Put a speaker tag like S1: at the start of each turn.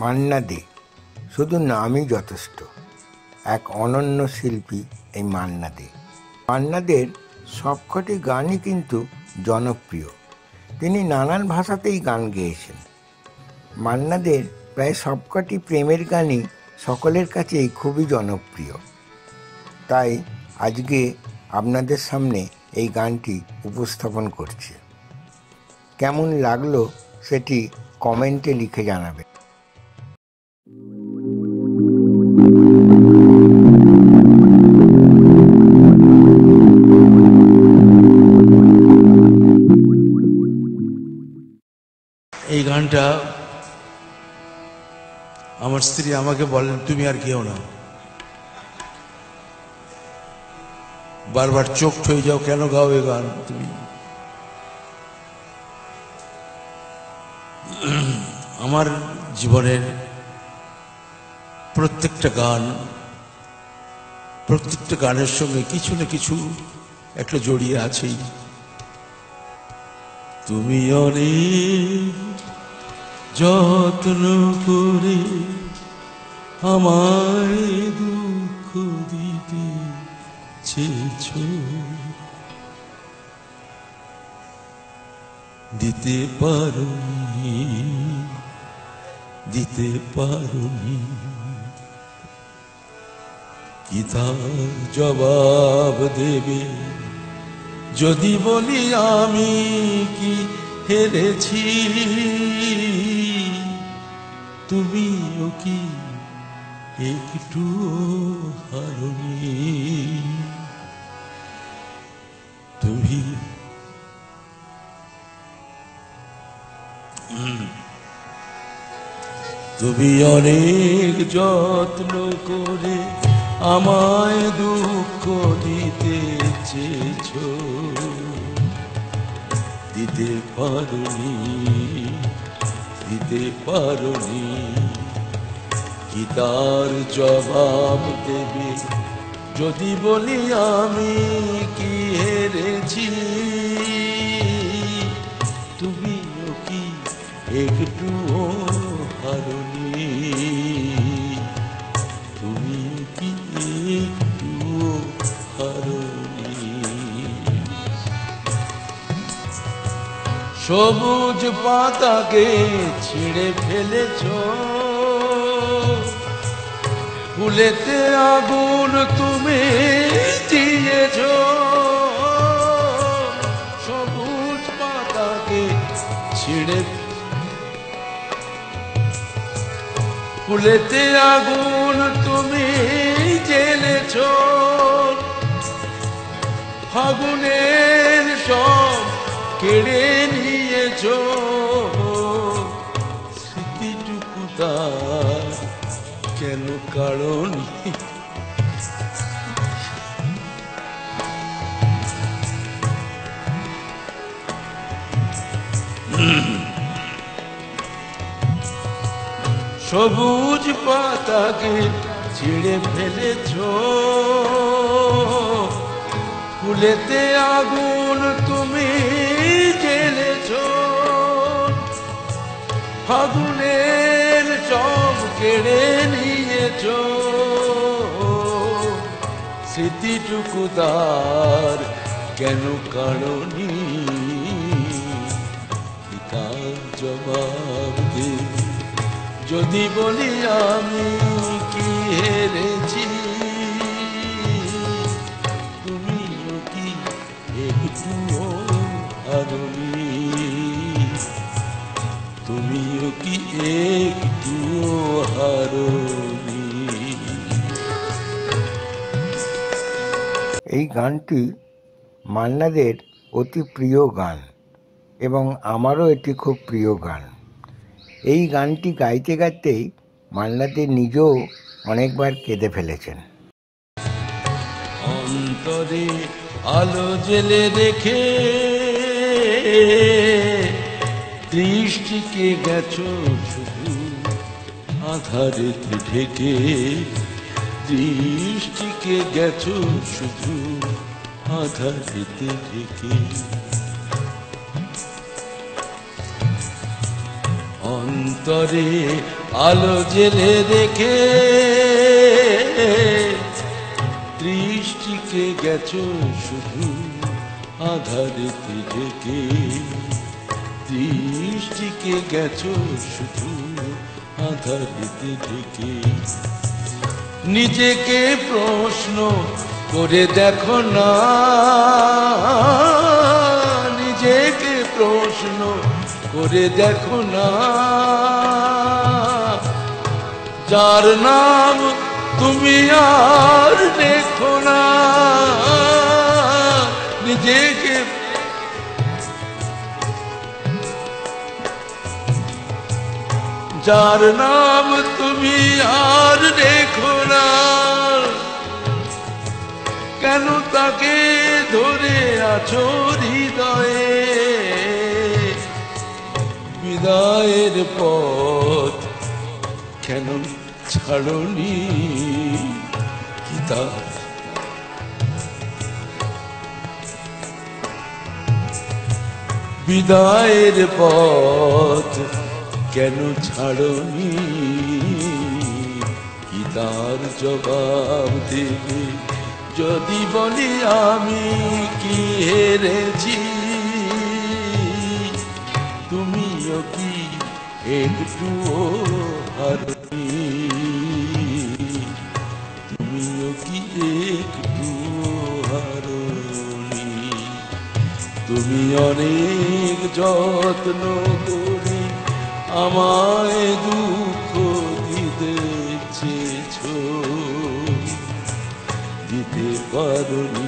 S1: মান্না দে শুধু নামই যথেষ্ট। এক অনন্য শিল্পী এই মান্না দে। মান্না দের সবকটি গানই কিন্তু জনপ্রিয়। তিনি নানান ভাষাতেই গান গেয়েছেন। মান্না দের প্রায় সবকটি প্রেমের গানই সকলের কাছেই খুবই জনপ্রিয়। তাই আজকে আপনাদের সামনে এই গানটি উপস্থাপন করছে। কেমন লাগলো সেটি কমেন্টে লিখে জানাবেন।
S2: এই গানটা আমার স্ত্রী আমাকে বলেন, তুমি আর কেউ না, বারবার চোখ হয়ে যাও, কেন গাও এই গান তুমি? আমার জীবনের প্রত্যেকটা গানের সঙ্গে কিছু না কিছু একটা জড়িয়ে আছেই। তুমি অনেক যত্ন করে আমায় দুঃখ দিতে চেয়েছ, দিতে পারোনি, কি তার জবাব দেবে যদি বলি আমি কি হেরেছি? তুমিও কি একটু হারোনি? তুমি অনেক যত্ন করে আমায় দুঃখ দিতে চেয়েছ, দিতে পারোনি, কি তার জবাব দেবে যদি বলি আমি কি হেরেছি? তুমিও কি একটু হারোনি? তুমি কি একটু হারোনি? সবুজ পাতাকে ছিঁড়ে ফেলেছ, ফুলেতে আগুন তুমি দিয়েছ। সবুজ পাতাকে ছিঁড়ে ফুলেতে আগুন তুমি জ্বেলেছ, ফাগুনের সব কেড়ে নিয়েছ। স্মৃতিটুকু তার কেন কারণে? সবুজ পাতাকে ছিঁড়ে ফেলেছ, ফুলেতে আগুন তুমি জ্বেলেছ, ফাগুনের সব কেড়ে নিয়েছ। স্মৃতিটুকু তার কেন কারণে? তার জবাব দেবে যদি বলি আমি কি হেরেছি? তুমিও কি একটু হারোনি? তুমিও কি একটু হারোনি?
S1: এই গানটি মান্না দের অতি প্রিয় গান এবং আমারও এটি খুব প্রিয় গান। এই গানটি গাইতে গাইতেই মান্না দে নিজেও অনেকবার কেঁদে ফেলেছেন।
S2: অন্তরে আলো জেলে রেখে দৃষ্টিকে গেছো শুধু আধারেতে ঢেকে, দৃষ্টিকে গেছো শুধু আধারেতে ঢেকে। অন্তরে আলো জেলে রেখে দৃষ্টিকে গেছো শুধু আধারেতে ঢেকে, দৃষ্টিকে গেছো শুধু আধারেতে ঢেকে। নিজেকে প্রশ্ন করে দেখো না, নিজেকে প্রশ্ন করে দেখো না, যার নাম তুমি আর দেখো না। নিজেকে যার নাম তুমি আর দেখো না, কেন তাকে ধরে আছো হৃদয়ে? বিদায়ের পথ কেন ছাড়নি কি তার? বিদায়ের পথ কেন ছাড়নি কি তার জবাব দেবে যদি বলি আমি কি হেরেছি? তুমিও কি একটুও হারনি? তুমিও কি একটুও হারনি? তুমি অনেক যত্ন করে আমায় দুঃখ দিতে চেয়েছো, দিতে পারোনি।